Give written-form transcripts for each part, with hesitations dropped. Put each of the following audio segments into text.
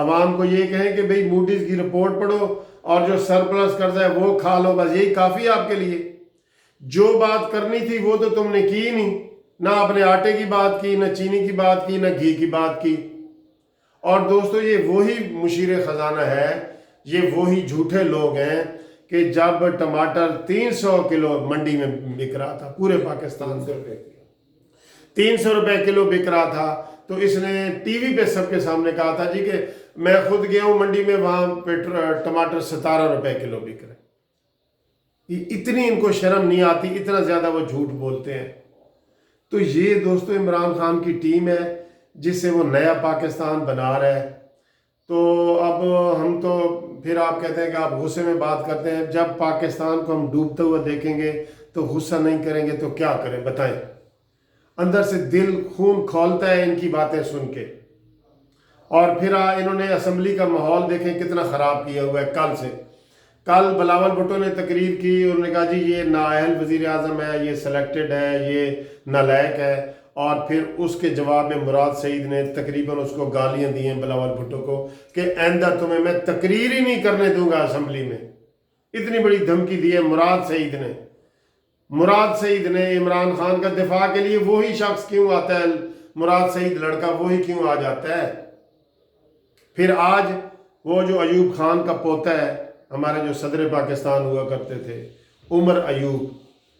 عوام کو یہ کہیں کہ بھئی موڈیز کی رپورٹ پڑھو اور جو سرپلس قرضہ ہے وہ کھا لو، بس یہی کافی ہے آپ کے لیے. جو بات کرنی تھی وہ تو تم نے کی نہیں، نہ اپنے آٹے کی بات کی، نہ چینی کی بات کی، نہ گھی کی بات کی. اور دوستو یہ وہی مشیر خزانہ ہے، یہ وہی جھوٹے لوگ ہیں کہ جب ٹماٹر 300 کلو منڈی میں بک رہا تھا پورے پاکستان سے، 300 روپے کلو بک رہا تھا، تو اس نے ٹی وی پہ سب کے سامنے کہا تھا جی کہ میں خود گیا ہوں منڈی میں، وہاں پہ ٹماٹر 17 روپے کلو بک رہے. اتنی ان کو شرم نہیں آتی، اتنا زیادہ وہ جھوٹ بولتے ہیں. تو یہ دوستو عمران خان کی ٹیم ہے جس سے وہ نیا پاکستان بنا رہا ہے. تو اب ہم تو پھر آپ کہتے ہیں کہ آپ غصے میں بات کرتے ہیں، جب پاکستان کو ہم ڈوبتا ہوا دیکھیں گے تو غصہ نہیں کریں گے تو کیا کریں بتائیں. اندر سے دل خون کھولتا ہے ان کی باتیں سن کے. اور پھر انہوں نے اسمبلی کا ماحول دیکھیں کتنا خراب کیا ہوا ہے. کل بلاول بھٹو نے تقریر کی، انہوں نے کہا جی یہ نااہل وزیر اعظم ہے، یہ سلیکٹڈ ہے، یہ نالائق ہے. اور پھر اس کے جواب میں مراد سعید نے تقریباً اس کو گالیاں دی ہیں بلاول بھٹو کو کہ آئندہ تمہیں میں تقریر ہی نہیں کرنے دوں گا اسمبلی میں. اتنی بڑی دھمکی دی ہے مراد سعید نے عمران خان کا دفاع کے لیے. وہی شخص کیوں آتا ہے، مراد سعید لڑکا وہی کیوں آ جاتا ہے. پھر آج وہ جو ایوب خان کا پوتا ہے، ہمارے جو صدر پاکستان ہوا کرتے تھے، عمر ایوب،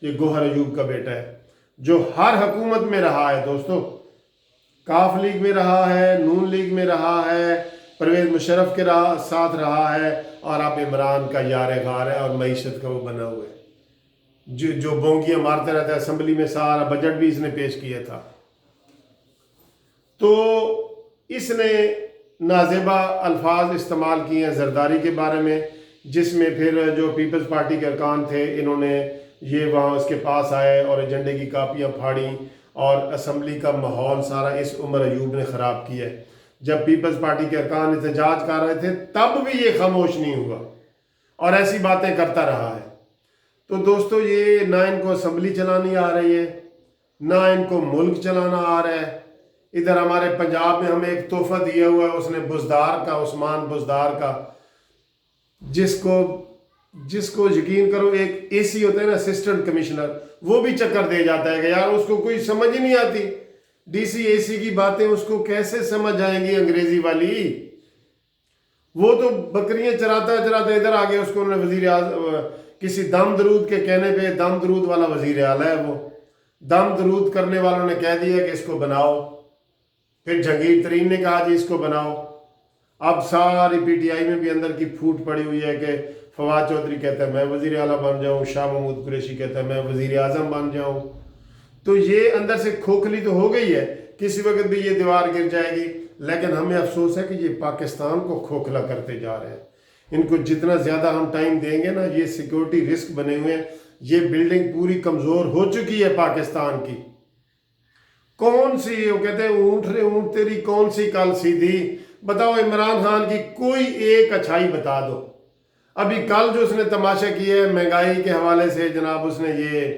یہ گوہر ایوب کا بیٹا ہے، جو ہر حکومت میں رہا ہے دوستو. کاف لیگ میں رہا ہے، نون لیگ میں رہا ہے، پرویز مشرف کے ساتھ رہا ہے، اور اب عمران کا یار غار ہے اور معیشت کا وہ بنا ہوا ہے. جو بونگیاں مارتے رہتا ہے اسمبلی میں، سارا بجٹ بھی اس نے پیش کیا تھا. تو اس نے نازیبا الفاظ استعمال کیے ہیں زرداری کے بارے میں، جس میں پھر جو پیپلز پارٹی کے ارکان تھے انہوں نے یہ وہاں اس کے پاس آئے اور ایجنڈے کی کاپیاں پھاڑیں، اور اسمبلی کا ماحول سارا اس عمر ایوب نے خراب کیا ہے. جب پیپلز پارٹی کے ارکان احتجاج کر رہے تھے تب بھی یہ خاموش نہیں ہوا اور ایسی باتیں کرتا رہا ہے. تو دوستو یہ نہ ان کو اسمبلی چلانی آ رہی ہے، نہ ان کو ملک چلانا آ رہا ہے. ادھر ہمارے پنجاب میں ہمیں ایک تحفہ دیا ہوا ہے اس نے بزدار کا، عثمان بزدار کا، جس کو یقین کرو ایک اے سی ہوتا ہے نا، اسسٹنٹ کمشنر، وہ بھی چکر دے جاتا ہے کہ یار اس کو کوئی سمجھ ہی نہیں آتی. ڈی سی اے سی کی باتیں اس کو کیسے سمجھ آئیں گی انگریزی والی. وہ تو بکریاں چراتا ادھر آگے اس کو انہوں نے وزیر اعظم کسی دم درود کے کہنے پہ، دم درود والا وزیر اعلیٰ ہے وہ، دم درود کرنے والوں نے کہہ دیا کہ اس کو بناؤ. پھر جہانگیر ترین نے کہا جی اس کو بناؤ. اب ساری پی ٹی آئی میں بھی اندر کی پھوٹ پڑی ہوئی ہے کہ فواد چودھری کہتا ہے میں وزیر اعلیٰ بن جاؤں، شاہ محمود قریشی کہتا ہے میں وزیر اعظم بن جاؤں. تو یہ اندر سے کھوکھلی تو ہو گئی ہے، کسی وقت بھی یہ دیوار گر جائے گی. لیکن ہمیں افسوس ہے کہ یہ پاکستان کو کھوکھلا کرتے جا رہے ہیں. ان کو جتنا زیادہ ہم ٹائم دیں گے نا، یہ سیکیورٹی رسک بنے ہوئے ہیں. یہ بلڈنگ پوری کمزور ہو چکی ہے پاکستان کی. کون سی وہ کہتے ہیں اونٹ تیری کون سی کل سیدھی. بتاؤ عمران خان کی کوئی ایک اچھائی بتا دو. ابھی کل جو اس نے تماشا کیا ہے مہنگائی کے حوالے سے جناب، اس نے یہ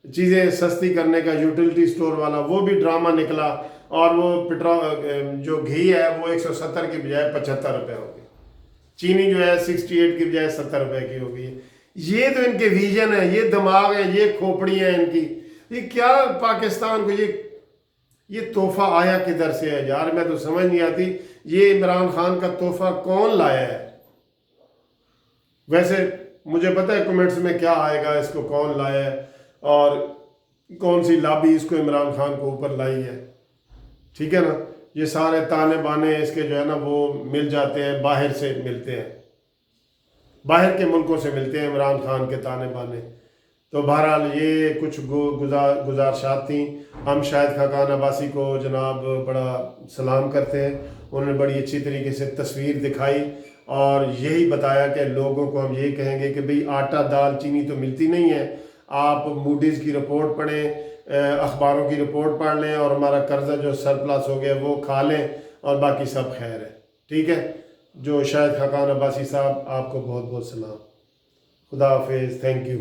چیزیں سستی کرنے کا یوٹیلٹی سٹور والا وہ بھی ڈرامہ نکلا، اور وہ پیٹرول جو گھی ہے وہ 170 کی بجائے 75 روپے ہو گئی. چینی جو ہے 68 کی بجائے 70 روپے کی ہو گئی. یہ تو ان کے ویژن ہے، یہ دماغ ہے، یہ کھوپڑی ہیں ان کی. یہ کیا پاکستان کو یہ تحفہ آیا کدھر سے ہے یار؟ میں تو سمجھ نہیں آتی یہ عمران خان کا تحفہ کون لایا ہے. ویسے مجھے پتہ ہے کمنٹس میں کیا آئے گا، اس کو کون لایا ہے اور کون سی لابی اس کو عمران خان کو اوپر لائی ہے. ٹھیک ہے نا، یہ سارے تانے بانے اس کے جو ہے نا وہ مل جاتے ہیں، باہر سے ملتے ہیں، باہر کے ملکوں سے ملتے ہیں عمران خان کے تانے بانے. تو بہرحال یہ کچھ گزارشات تھیں. ہم شاہد خاقان عباسی کو جناب بڑا سلام کرتے ہیں. انہوں نے بڑی اچھی طریقے سے تصویر دکھائی اور یہی بتایا کہ لوگوں کو ہم یہ کہیں گے کہ بھئی آٹا دال چینی تو ملتی نہیں ہے. آپ موڈیز کی رپورٹ پڑھیں، اخباروں کی رپورٹ پڑھ لیں، اور ہمارا قرضہ جو سرپلس ہو گیا وہ کھا لیں، اور باقی سب خیر ہے. ٹھیک ہے. جو شاہد خاقان عباسی صاحب، آپ کو بہت بہت سلام. خدا حافظ. Thank you.